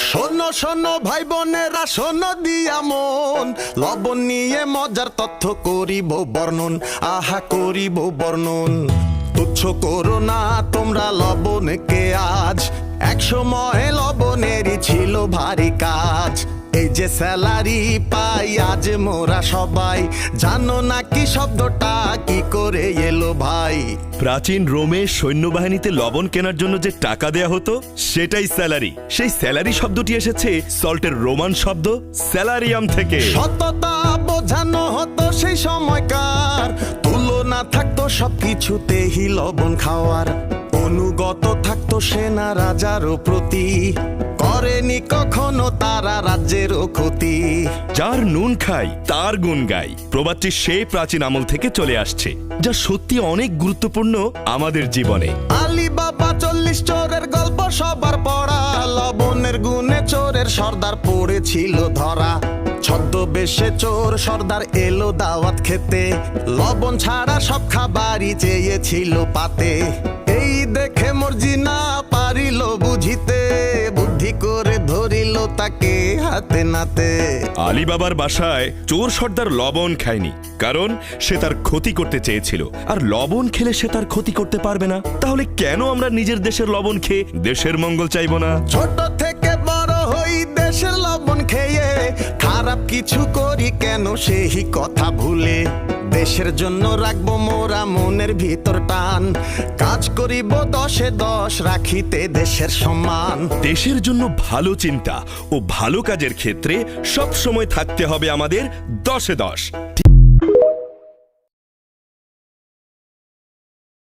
শোনো শোনো ভাই বোনেরা, শোনো দিয়া মন, লবণ নিয়ে মজার তথ্য করিব বর্ণন। আহা করিব বর্ণন। তুচ্ছ করো না তোমরা লবণকে আজ, এক সময় লবণেরই ছিল ভারী কাজ। এই যে স্যালারি পাই আজ মোরা সবাই, জানো না কি শব্দটা কি করে এলো ভাই? প্রাচীন রোমে সৈন্যবাহিনীতে লবণ কেনার জন্য যে টাকা দেয়া হতো সেটাই স্যালারি। সেই স্যালারি শব্দটি এসেছে সল্টের রোমান শব্দ স্যালারিয়াম থেকে। সততা বোঝানো হতো সেই সময়কার, তুলনা থাকতো সবকিছুতেই লবণ খাওয়ার। অনুগত থাকতো সেনা রাজারও প্রতি, করেনি কখনো তারা রাজ্যেরও ক্ষতি। যার নুন খাই তার গুণ গাই প্রবাদটি সেই প্রাচীন আমল থেকে চলে আসছে, যা সত্যি অনেক গুরুত্বপূর্ণ আমাদের জীবনে। আলী বাবা 40 চোরের গল্প সবার পড়া, লবণের গুণে চোরের সর্দার পড়েছিল ধরা। ছদ্মবেশে চোর সর্দার এলো দাওয়াত খেতে, লবণ ছাড়া সব খাবারই চেয়েছিল পাতে। এই দেখে মর্জি না পারিল বুঝিতে, বুদ্ধি করে ধরিল তাকে হাতে নাতে। আলী বাবার বাসায় চোর সর্দার লবণ খায়নি, কারণ সে তার ক্ষতি করতে চেয়েছিল। আর লবণ খেলে সে তার ক্ষতি করতে পারবে না, তাহলে কেন আমরা নিজের দেশের লবণ খেয়ে দেশের মঙ্গল চাইবো না? ছোট থেকে বড় হই দেশের লবণ খেয়ে, খারাপ কিছু করি কেন সেই কথা ভুলে। দেশের জন্য রাখবো মোরা মনের ভিতর টান, কাজ করিব 10-এ 10 রাখিতে দেশের সম্মান। দেশের জন্য ভালো চিন্তা ও ভালো কাজের ক্ষেত্রে সব সময় থাকতে হবে আমাদের 10-এ 10।